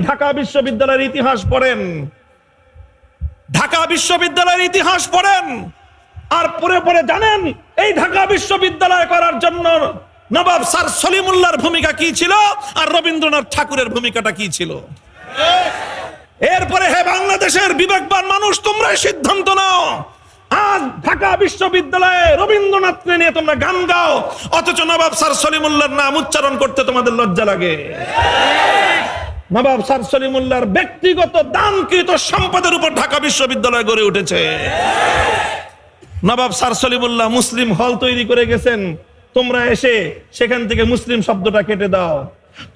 ঢাকা বিশ্ববিদ্যালয়ের ইতিহাস পড়েন, ঢাকা বিশ্ববিদ্যালয়ের ইতিহাস পড়েন, আর পরে পরে জানেন এই ঢাকা বিশ্ববিদ্যালয় করার জন্য নবাব স্যার সলিমুল্লাহর ভূমিকা কি ছিল আর রবীন্দ্রনাথ ঠাকুরের ভূমিকাটা কি ছিল। এরপরে হে বাংলাদেশের বিবেকবান মানুষ, তোমরাই সিদ্ধান্ত নাও। আজ ঢাকা বিশ্ববিদ্যালয়ে রবীন্দ্রনাথ নিয়ে তোমরা গান গাও, অথচ নবাব স্যার সলিমুল্লাহর নাম উচ্চারণ করতে তোমাদের লজ্জা লাগে। নবাব স্যার সলিমুল্লাহর ব্যক্তিগত দানকৃত সম্পদের উপর ঢাকা বিশ্ববিদ্যালয় গড়ে উঠেছে। নবাব স্যার সলিমুল্লাহ মুসলিম হল তৈরি করে গেছেন, তোমরা এসে সেখান থেকে মুসলিম শব্দটা কেটে দাও।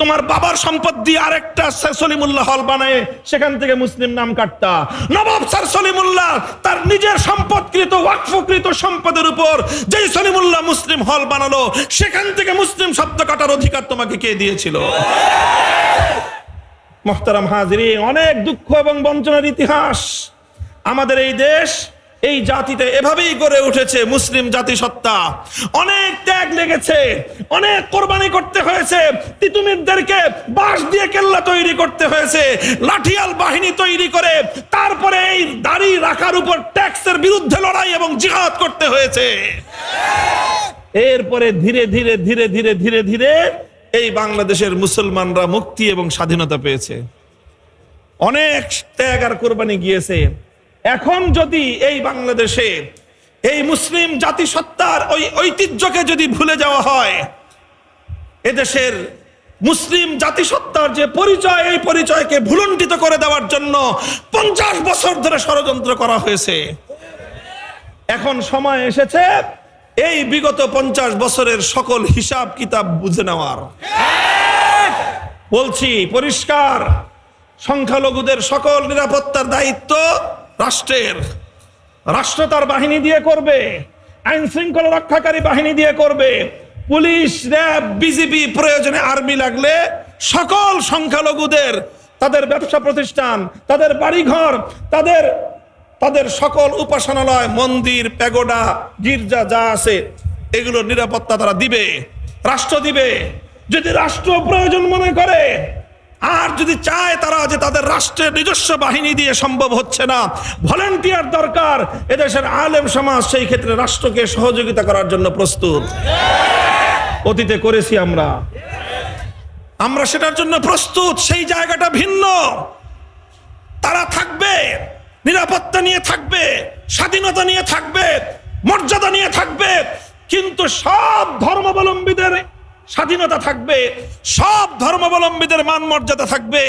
তোমার বাবার সম্পদ দিয়ে আরেকটা স্যার সলিমুল্লাহ হল বানায় সেখান থেকে মুসলিম নাম কাটতা। নবাব স্যার সলিমুল্লাহ তার নিজের সম্পদকৃত ওয়াকফকৃত সম্পদের উপর যেই সলিমুল্লাহ মুসলিম হল বানালো, সেখান থেকে মুসলিম শব্দ কাটার অধিকার তোমাকে কে দিয়েছিল? মুহতারাম হাজিরিন, অনেক দুঃখ এবং বঞ্চনার ইতিহাস। আমাদের এই দেশ, এই জাতিতে এভাবেই গড়ে উঠেছে মুসলিম জাতিসত্তা। অনেক ত্যাগ লেগেছে, অনেক কোরবানি করতে হয়েছে। তিতুমিরদেরকে বাঁশ দিয়ে কেল্লা তৈরি করতে হয়েছে, লাঠিয়াল বাহিনী তৈরি করে তারপরে এই দাড়ি রাখার উপর ট্যাক্সের বিরুদ্ধে লড়াই এবং জিহাদ করতে হয়েছে। এরপরে ধীরে ধীরে ধীরে ধীরে ধীরে ধীরে এই বাংলাদেশের মুসলমানরা মুক্তি এবং স্বাধীনতা পেয়েছে। অনেক ত্যাগ আর কোরবানি গিয়েছে। এখন যদি এই বাংলাদেশে এই মুসলিম জাতিসত্তার ওই ঐতিহ্যকে যদি ভুলে যাওয়া হয়, এদেশের মুসলিম জাতিসত্তার যে পরিচয়, এই পরিচয়কে ভুলুণ্ঠিত করে দেওয়ার জন্য 50 বছর ধরে ষড়যন্ত্র করা হয়েছে। এখন সময় এসেছে এই বিগত 50 বছরের সকল হিসাব কিতাব বুঝে নেওয়ার। বলছি পরিষ্কার, সংখ্যালঘুদের সকল নিরাপত্তার দায়িত্ব রাষ্ট্রের। রাষ্ট্র তার বাহিনী দিয়ে করবে, আইন শৃঙ্খলা রক্ষাকারী বাহিনী দিয়ে করবে, পুলিশ, র্যাব, বিজিবি, প্রয়োজনে আর্মি লাগলে সকল সংখ্যালঘুদের তাদের ব্যবসা প্রতিষ্ঠান, তাদের বাড়িঘর, তাদের সকল উপাসনালয়, মন্দির, প্যাগোডা, গির্জা যা আছে এগুলোর নিরাপত্তা তারা দিবে, রাষ্ট্র দিবে। যদি রাষ্ট্র প্রয়োজন মনে করে আর যদি চায় তারা যে তাদের রাষ্ট্রের নিজস্ব বাহিনী দিয়ে সম্ভব হচ্ছে না, ভলেন্টিয়ার দরকার, এদেশের আলেম সমাজ সেই ক্ষেত্রে রাষ্ট্রকে সহযোগিতা করার জন্য প্রস্তুত। অতীতে করেছি আমরা সেটার জন্য প্রস্তুত। সেই জায়গাটা ভিন্ন। তারা থাকবে, নিরাপত্তা নিয়ে থাকবে, স্বাধীনতা নিয়ে থাকবে, মর্যাদা নিয়ে থাকবে, কিন্তু সব ধর্মাবলম্বীদের স্বাধীনতা থাকবে, সব ধর্মাবলম্বীদের মান মর্যাদা থাকবে।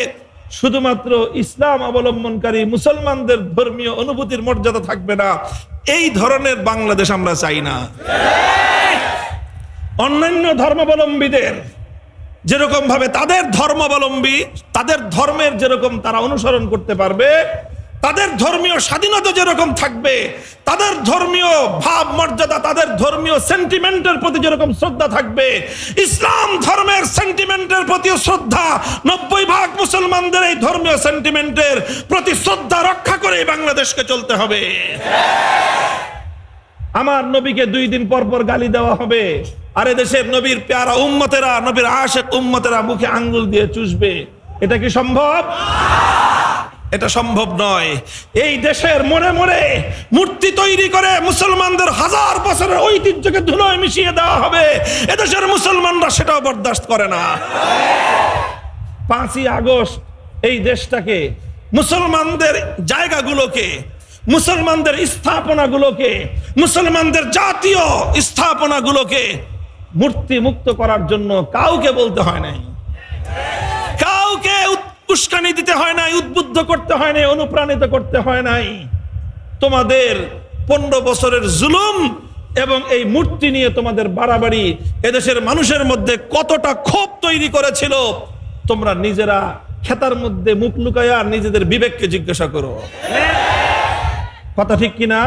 শুধুমাত্র ইসলাম অবলম্বনকারী মুসলমানদের ধর্মীয় অনুভূতির মর্যাদা থাকবে না। এই ধরনের বাংলাদেশ আমরা চাই না। অন্যান্য ধর্মাবলম্বীদের যেরকম ভাবে তাদের ধর্মাবলম্বী, তাদের ধর্মের যেরকম তারা অনুসরণ করতে পারবে, তাদের ধর্মীয় স্বাধীনতা যেরকম থাকবে, তাদের ধর্মীয় ভাব মর্যাদা, তাদের ধর্মীয় সেন্টিমেন্টের প্রতি যেরকম শ্রদ্ধা থাকবে, ইসলাম ধর্মের সেন্টিমেন্টের প্রতি শ্রদ্ধা, 90% মুসলমানদের এই ধর্মীয় সেন্টিমেন্টের প্রতি শ্রদ্ধা রক্ষা করে বাংলাদেশকে চলতে হবে। আমার নবীকে 2 দিন পর পর গালি দেওয়া হবে, আর এদেশের নবীর প্যারা উম্মতেরা, নবীর আশেক উম্মতেরা মুখে আঙ্গুল দিয়ে চুষবে। এটা কি সম্ভব? এটা সম্ভব নয়। এই দেশের মনে মনে মূর্তি তৈরি করে মুসলমানদের 1000 বছরের ঐতিহ্যকে ধুলোয় মিশিয়ে দেওয়া হবে। এদেশের মুসলমানরা সেটাও বরদাস্ত করে না। 5ই আগস্ট এই দেশটাকে, মুসলমানদের জায়গাগুলোকে, মুসলমানদের স্থাপনাগুলোকে, মুসলমানদের জাতীয় স্থাপনাগুলোকে মূর্তি মুক্ত করার জন্য কাউকে বলতে হয় নাই, কাউকে উস্কানি দিতে হয় নাই, উদ্বুদ্ধ করতে হয় নাই, অনুপ্রাণিত করতে হয় নাই। তোমাদের 15 বছরের জুলুম এবং এই মূর্তি নিয়ে তোমাদের বাড়াবাড়ি এদেশের মানুষের মধ্যে কতটা ক্ষোভ তৈরি করেছিল, তোমরা নিজেরা খেতার মধ্যে মুখ লুকায়া নিজেদের বিবেককে জিজ্ঞাসা করো। কথা ঠিক কিনা?